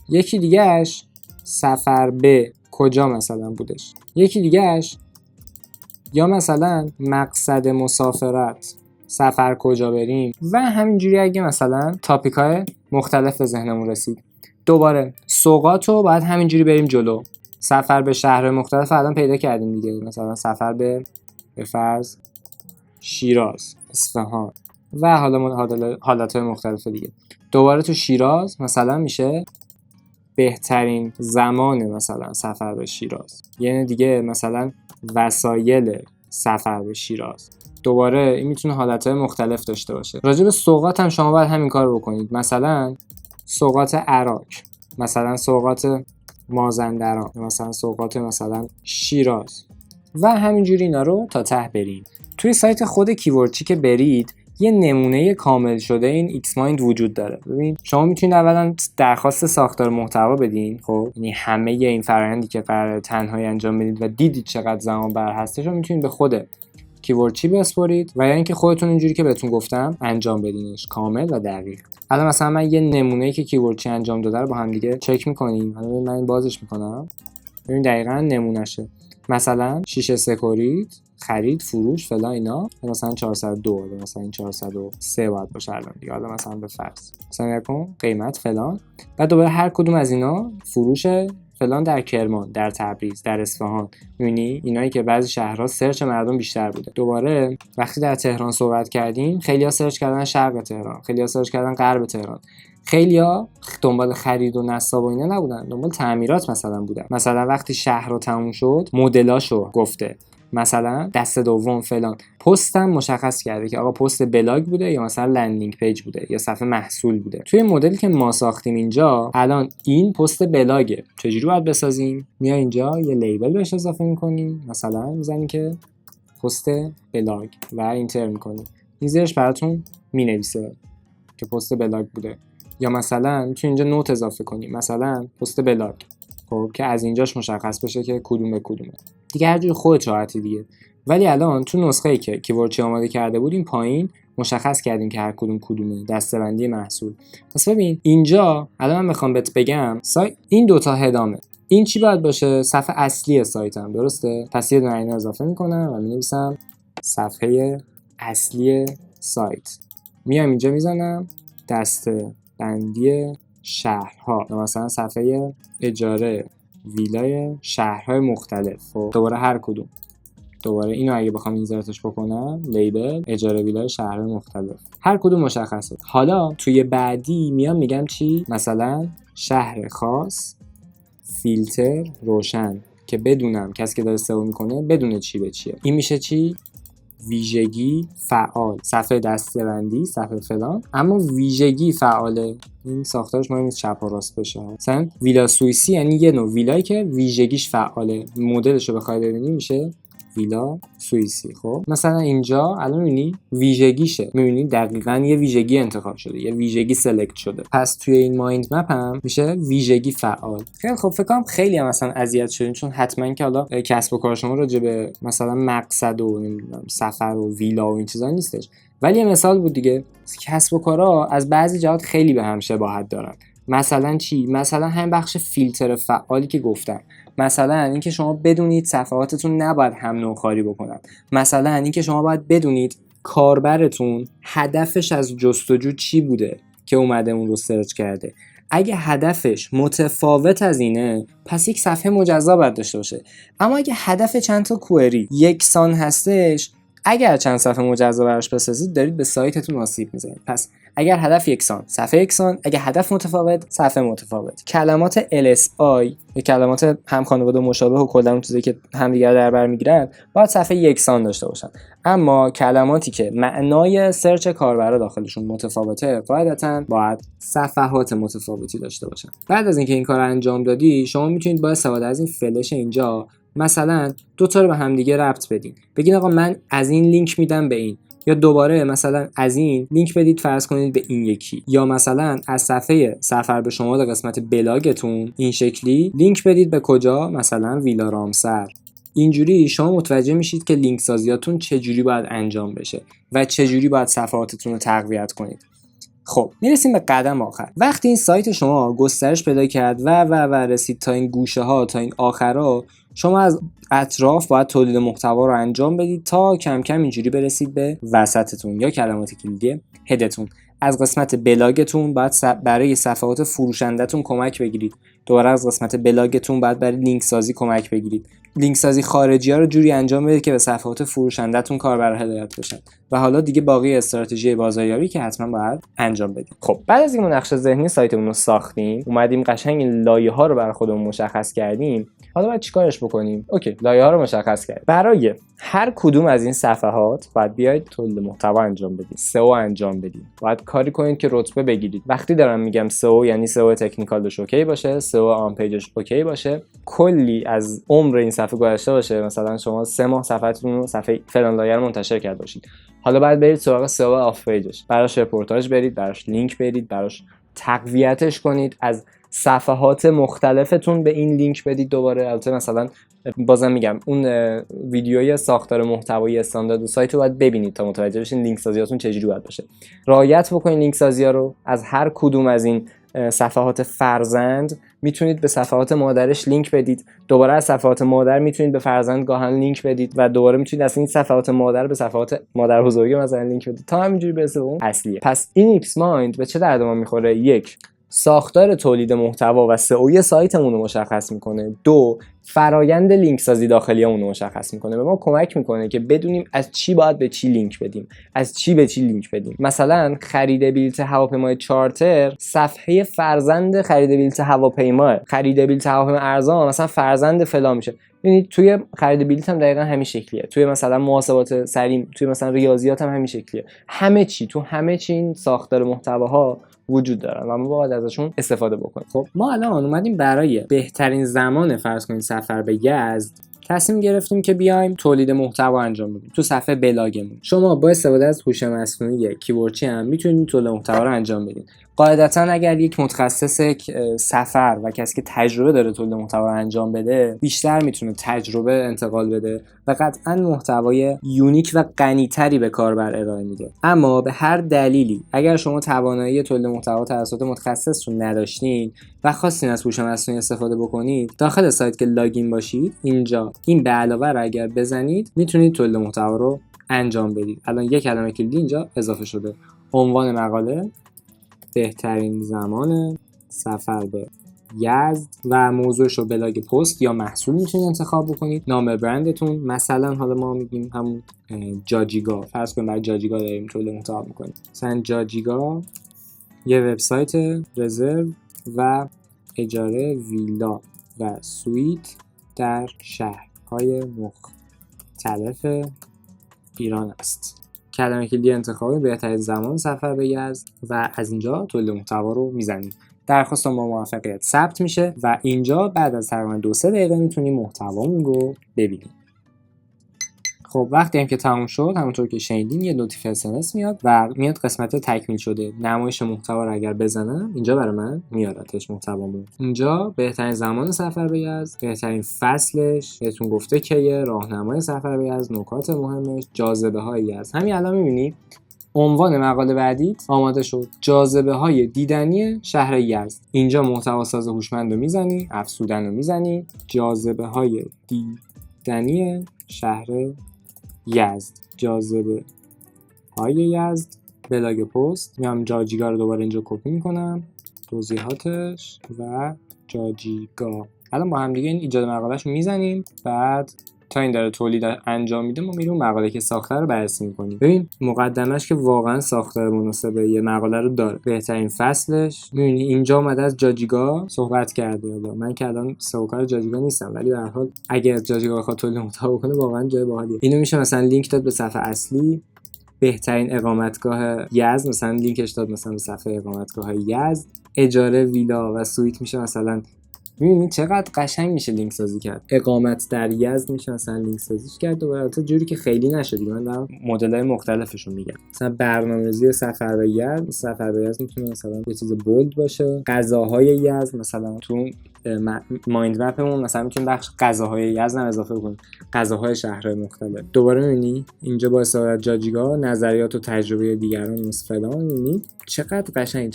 یکی دیگهش سفر به کجا مثلا بودش، یکی دیگهش یا مثلا مقصد مسافرت، سفر کجا بریم و همینجوری. اگه مثلا تاپیک‌های مختلف به ذهنمون رسید، دوباره سوغات رو باید همینجوری بریم جلو. سفر به شهر مختلف الان پیدا کردیم دیگه، مثلا سفر به فرض شیراز، اصفهان و حالتهای مختلف دیگه. دوباره تو شیراز مثلا میشه بهترین زمان مثلا سفر به شیراز، یعنی دیگه مثلا وسایل سفر به شیراز. دوباره این میتونه حالتهای مختلف داشته باشه. راجع به سوغات هم شما باید همین کار بکنید، مثلا سوغات عراق، مثلا سوغات مازندران، مثلا سوغات مثلا شیراز و همینجوری اینا رو تا ته بریم. توی سایت خود کیوردچی که برید یه نمونه کامل شده این ایکس مایند وجود داره. ببین شما میتونید اولا درخواست ساختار محتوا بدین، خب یعنی همه این فرآیندی که قراره تنهایی انجام بدید و دیدید چقدر زمان بر هستش رو میتونید به خود کیوردچی بسپارید و یا اینکه خودتون اینجوری که بهتون گفتم انجام بدینش کامل و دقیق. الان مثلا من یه نمونه‌ای که کیوردچی انجام داده رو با هم دیگه چک می‌کنیم. حالا من بازش می‌کنم ببین دقیقاً نمونهشه. مثلا شیشه سکوریت، خرید، فروش، فلان اینا، مثلا 402 مثلا این 403 باید باشه الان دیگه. حالا مثلا به فرض مثلا یکم قیمت فلان، بعد دوباره هر کدوم از اینا فروش فلان در کرمان، در تبریز، در اصفهان. می‌بینی اینایی که بعضی شهرها سرچ مردم بیشتر بوده. دوباره وقتی در تهران صحبت کردیم، خیلی‌ها سرچ کردن شرق تهران، خیلی‌ها سرچ کردن غرب تهران. خیلی‌ها دنبال خرید و نصاب و اینا نبودن، دنبال تعمیرات مثلا بودن. مثلا وقتی شهر رو تموم شد، مدلاشو گفته، مثلا دست دوم فلان، پستم مشخص کرده که آقا پست بلاگ بوده یا مثلا لندینگ پیج بوده یا صفحه محصول بوده. توی مدلی که ما ساختیم اینجا، الان این پست بلاگه. چجوری باید بسازیم؟ میای اینجا یه لیبل بهش اضافه می‌کنیم، مثلا می‌زنیم که پست بلاگ و اینتر می‌کنیم. این زیرش براتون می‌نویسه که پست بلاگ بوده. یا مثلا میتونی اینجا نوت اضافه کنی، مثلا پست بلاگ، خب که از اینجاش مشخص بشه که کدوم به کدومه. دیگه هر جور خودت راحتی دیگه. ولی الان تو نسخه‌ای که کیورد آماده کرده بودیم پایین مشخص کردیم که هر کدومه، دسته‌بندی محصول. پس ببین اینجا الان من میخوام بهت بگم این دوتا هدامه. این چی باید باشه؟ صفحه اصلی سایتم، درسته؟ پس یه دونه اینا اضافه میکنم و مینویسم صفحه اصلی سایت. میام اینجا میزنم دسته‌بندی شهرها، مثلا صفحه اجاره ویلای شهرهای مختلف. خب دوباره هر کدوم، دوباره اینو اگه بخوام اینسرتش بکنم، لیبل اجاره ویلای شهرهای مختلف، هر کدوم مشخصه. حالا توی بعدی میام میگم چی؟ مثلا شهر خاص فیلتر روشن، که بدونم کسی که داره سئو میکنه بدونه چی به چیه. این میشه چی؟ ویژگی فعال، صفحه دسته‌بندی، صفحه فلان، اما ویژگی فعاله. این ساختارش مهم نیست چپ و راست بشه. مثلا ویلا سوئیسی یعنی یه نوع ویلایی که ویژگیش فعاله. مدلش رو بخوای ببینی میشه ویلا سوئیسی. خب مثلا اینجا الان میبینی ویژگیشه، میبینی دقیقاً یه ویژگی انتخاب شده، یه ویژگی سلکت شده. پس توی این مایند مپ هم میشه ویژگی فعال. خیلی خب، فکر کنم خیلی هم مثلا اذیت شدین، چون حتما که حالا کسب و کار شما راجع به مثلا مقصد و نمیدونم سفر و ویلا و این چیزا نیستش، ولی یه مثال بود دیگه. کسب و کارها از بعضی جهات خیلی به هم شباهت دارن. مثلا چی؟ مثلا همین بخش فیلتر فعالی که گفتم، مثلا اینکه شما بدونید صفحاتتون نباید هم نوع‌خواری بکنن، مثلا اینکه شما باید بدونید کاربرتون هدفش از جستجو چی بوده که اومده اون رو سرچ کرده. اگه هدفش متفاوت از اینه، پس یک صفحه مجزا باید داشته باشه. اما اگه هدف چند تا کوئری یکسان هستش، اگر چند صفحه مجزا براش بسازید، دارید به سایتتون آسیب میزنید. پس اگر هدف یکسان، صفحه یکسان، اگه هدف متفاوت، صفحه متفاوت. کلمات LSI یا کلمات هم خانواده مشابه و کلا اون چیزایی که همدیگر در بر میگیرن باید صفحه یکسان داشته باشن. اما کلماتی که معنای سرچ کاربر داخلشون متفاوته، قاعدتاً باید صفحات متفاوتی داشته باشن. بعد از اینکه این کار انجام دادی، شما میتونید با استفاده از این فلش اینجا مثلا دو تا رو به هم دیگه ربط بدین. بگین آقا من از این لینک میدم به این، یا دوباره مثلا از این لینک بدید فرض کنید به این یکی، یا مثلا از صفحه سفر به شمال قسمت بلاگتون این شکلی لینک بدید به کجا؟ مثلا ویلا رامسر. اینجوری شما متوجه میشید که لینک سازیاتون چجوری باید انجام بشه و چجوری باید صفحاتتون رو تقویت کنید. خب میرسیم به قدم آخر. وقتی این سایت شما گسترش پیدا کرد و رسید تا این گوشه ها، تا این آخرها، شما از اطراف باید تولید محتوا رو انجام بدید تا کم کم اینجوری برسید به وسطتون یا کلمات کلیدی هدتون. از قسمت بلاگتون باید برای صفحات فروشنده‌تون کمک بگیرید. دوباره از قسمت بلاگتون باید برای لینک سازی کمک بگیرید. لینک سازی خارجی ها رو جوری انجام بدید که به صفحات فروشنده‌تون کاربر هدایت بشن. و حالا دیگه باقی استراتژی بازاریابی که حتما باید انجام بدید. خب بعد از این نقشه ذهنی سایتمون رو ساختیم، اومدیم قشنگ این لایه‌ها رو برای خودمون مشخص کردیم. حالا باید چیکارش بکنیم؟ اوکی، لایه‌ها رو مشخص کردیم. برای هر کدوم از این صفحات باید بیاید تولید محتوا انجام بدید، سئو انجام بدید. باید کاری کنید که رتبه بگیرید. وقتی دارم میگم سئو یعنی سئو تکنیکالش اوکی باشه، سئو آن پیجش اوکی باشه، کلی از عمر این صفحه گذشته باشه. مثلا شما 3 ماه صفحتون رو صفحه فلان لایه رو منتشر کرده باشید. حالا باید برید سراغ سئو آف پیجش. براش رپورتاج برید، براش لینک برید، براش تقویتش کنید، از صفحات مختلفتون به این لینک بدید. دوباره البته مثلا بازم میگم اون ویدیوی ساختار محتوایی استاندارد سایت رو باید ببینید تا متوجه بشین لینک سازیاتون چجوری باید باشه. رعایت بکنید لینک سازی‌ها رو. از هر کدوم از این صفحات فرزند میتونید به صفحات مادرش لینک بدید. دوباره از صفحات مادر میتونید به فرزند گاهن لینک بدید و دوباره میتونید از این صفحات مادر به صفحات مادر بزرگ مثلا لینک بدید تا همینجوری برسه به اون اصلیه. پس این ایپس مایند به چه درد ما میخوره؟ یک، ساختار تولید محتوا و سئو سایتمون رو مشخص میکنه. 2 فرایند لینک سازی داخلیمون رو مشخص میکنه. به ما کمک میکنه که بدونیم از چی باید به چی لینک بدیم، از چی به چی لینک بدیم. مثلا خرید بلیط هواپیمای چارتر صفحه فرزند خرید بلیط هواپیما، خرید بلیط هواپیما ارزان مثلا فرزند فلان میشه. ببینید توی خرید بلیط هم دقیقاً همین شکلیه، توی مثلا محاسبات سریع، توی مثلا ریاضیات هم همین شکلیه. همه چی تو همه چی این ساختار محتواها وجود دارن و ما باید ازشون استفاده بکنیم. خب ما الان اومدیم برای بهترین زمان فرض کنید سفر به یزد تصمیم گرفتیم که بیایم تولید محتوا انجام بدیم تو صفحه بلاگمون. شما با استفاده از هوش مصنوعی کیورچی هم میتونید تولید محتوا رو انجام بدید. قاعدتا اگر یک متخصص سفر و کسی که تجربه داره تولید محتوا رو انجام بده بیشتر میتونه تجربه انتقال بده و قطعا محتوای یونیک و غنی‌تری به کاربر ارائه میده. اما به هر دلیلی اگر شما توانایی تولید محتوا توسط متخصص رو نداشتین و خواستین از هوش مصنوعی استفاده بکنید، داخل سایت که لاگین باشید اینجا این به علاوه رو اگر بزنید میتونید تولید محتوا رو انجام بدید. الان یک کلمه کلیدی اینجا اضافه شده. عنوان مقاله: بهترین زمان سفر به یزد و موضوعش رو بلاگ پست یا محصول میتونید انتخاب بکنید. نام برندتون، مثلا حالا ما میگیم همون جاجیگا، فرض کنید برای جاجیگا داریم تولید محتوا میکنیم. مثلا جاجیگا یه وبسایت رزرو و اجاره ویلا و سویت در شهرهای مختلف ایران است. کلمه کلیدی انتخابی: بهترین زمان سفر به یزد و از اینجا تولید محتوا رو میزنید. درخواست با موفقیت ثبت میشه و اینجا بعد از تقریبا 2-3 دقیقه میتونیم محتوامون رو ببینیم. خب وقتی هم که تموم شد همونطور که شنیدین یه نوتیفیکیشن اس میاد و میاد قسمت تکمیل شده. نمایش محتوا رو اگر بزنم اینجا برای من میارتش محتوامون. اینجا بهترین زمان سفر به یزد، بهترین فصلش، بهتون گفته کیه، راهنمای سفر به یزد، نکات مهمش، جاذبه‌های یزد. همین الان می‌بینید عنوان مقاله بعدیت آماده شد: جاذبه‌های دیدنی شهر یزد. اینجا محتوا ساز هوشمند رو میزنی، افزودن رو میزنی، جاذبه‌های دیدنی شهر یزد، جاذبه های یزد، بلاگ پست. میام جاجیگا رو دوباره اینجا کپی میکنم، توضیحاتش و جاجیگا. الان با هم دیگه این ایجاد مقالهش رو میزنیم. بعد تا این داره تولید انجام میده ما میریم مقاله که ساخته رو بررسی میکنیم. ببین مقدمش که واقعا ساختار مناسبه یه مقاله رو داره. بهترین فصلش میبینی اینجا اومده از جاجیگا صحبت کرده. من که الان سوکار جاجیگا نیستم ولی به هر حال اگه از جاجیگا بخواد تولید محتوا کنه واقعا جای باحالیه. اینو میشه مثلا لینک داد به صفحه اصلی. بهترین اقامتگاه یزد مثلا لینکش داد مثلا به صفحه اقامتگاه یزد. اجاره ویلا و سویت میشه مثلا. می‌بینید چقدر قشنگ میشه لینک سازی کرد. اقامت در یزد میشه مثلا لینک سازیش کرد و البته جوری که خیلی نشه دیگه. من دارم مدل‌های مختلفش رو میگم. مثلا برنامه‌ریزی سفر به یزد، سفر به یزد میتونه مثلا یه چیز بولد باشه. غذاهای یزد مثلا تو مایند مپمون مثلا میتونیم بخش غذاهای یزد هم اضافه کنیم، غذاهای شهرهای مختلف. دوباره می‌بینی اینجا با استفاده از جاجیگا نظریات و تجربه دیگران فلان. می‌بینی چقدر قشنگ.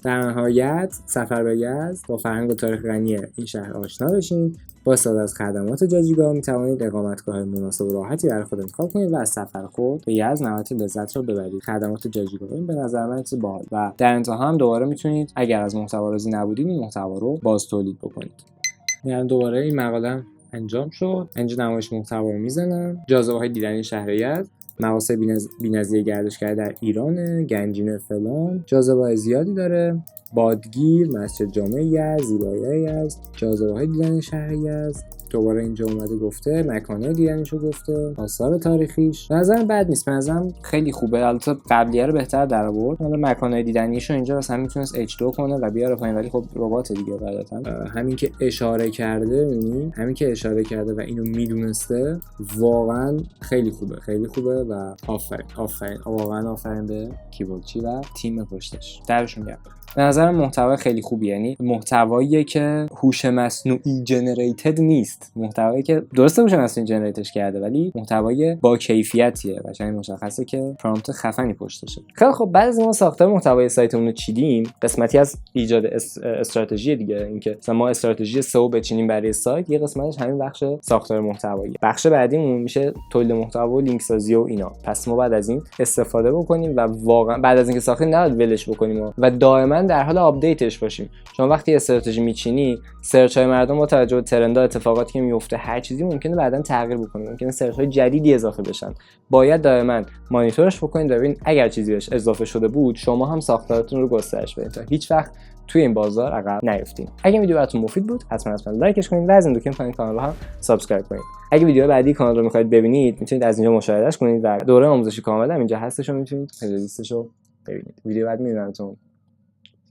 در نهایت سفر به یزد با فرهنگ و تاریخ غنی این شهر آشنا بشین. با استفاده از خدمات جاجیگا میتوانید اقامتگاه مناسب و راحتی برای خود انتخاب کنید و از سفر خود به یزد نهایت لذت رو ببرید. خدمات جاجیگا این به نظر من چیز باحال و در انتها هم دوباره میتونید اگر از محتوا راضی نبودید این محتوا رو باز تولید بکنید. یعنی دوباره این مقاله انجام شد. اینجا نمایش محتوا رو میزنم. جاذبه‌های دیدنی شهر یزد، مقاصد بی‌نظیر گردشگری در ایران، گنجینه فلان، جاذبه‌های زیادی داره. بادگیر، مسجد جامع یزد، زیبایی یزد، جاذبه‌های دیدنی شهر یزد. دوباره اینجا اومده گفته مکان‌های دیدنیشو گفته، آثار تاریخیش. به نظرم بد نیست، به نظرم خیلی خوبه. البته قبلیه رو بهتر در آورد. حالا مکان‌های دیدنیشو اینجا مثلا میتونست H2 کنه و بیاره پایین ولی خب ربات دیگه بعداً. همین که اشاره کرده و اینو میدونسته واقعا خیلی خوبه و آفرین واقعا آفرین به کیورچی و تیم پشتش. درشون گرم. به نظرم محتوا خیلی خوبی، یعنی محتوایی که هوش مصنوعی جنریتد نیست، محتوایی که درسته هوش مصنوعی جنریتش کرده ولی محتوای با کیفیتیه. قشنگ مشخصه که پرامپت خفنی پشتشه. خیلی خب بعد از ما ساختار محتوای سایتمون رو چیدیم، قسمتی از ایجاد استراتژی دیگه، اینکه مثلا ما استراتژی سئو بچینیم برای سایت، یه قسمتش همین بخش ساختار محتوایی. بخش بعدیمون میشه تولید محتوا و لینک سازی و اینا. پس ما بعد از این استفاده بکنیم و واقعا بعد از اینکه ساختیم نباید ولش بکنیم و دائما دائما در حال آپدیتش باشیم. شما وقتی استراتژی میچینی، سرچ های مردم با توجه به ترندها، اتفاقاتی که میفته، هر چیزی ممکنه بعداً تغییر بکنه، ممکنه سرچ های جدیدی اضافه بشن. باید دائما مانیتورش بکنید و ببینید اگر چیزی بهش اضافه شده بود شما هم ساختارتون رو گسترش بدید تا هیچ وقت توی این بازار عقب نیفتین. اگه ویدیو براتون مفید بود حتما لایکش کنید و از این دکمه پایین کانال رو هم سابسکرایب کنید. اگه ویدیو بعدی کانال رو می‌خواید ببینید میتونید از اینجا مشاهدهش کنید و دوره آموزشی کامل هم اینجا هستش و میتونید پلیلیستش رو ببینید. ویدیو بعد میبینمتون.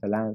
فعلا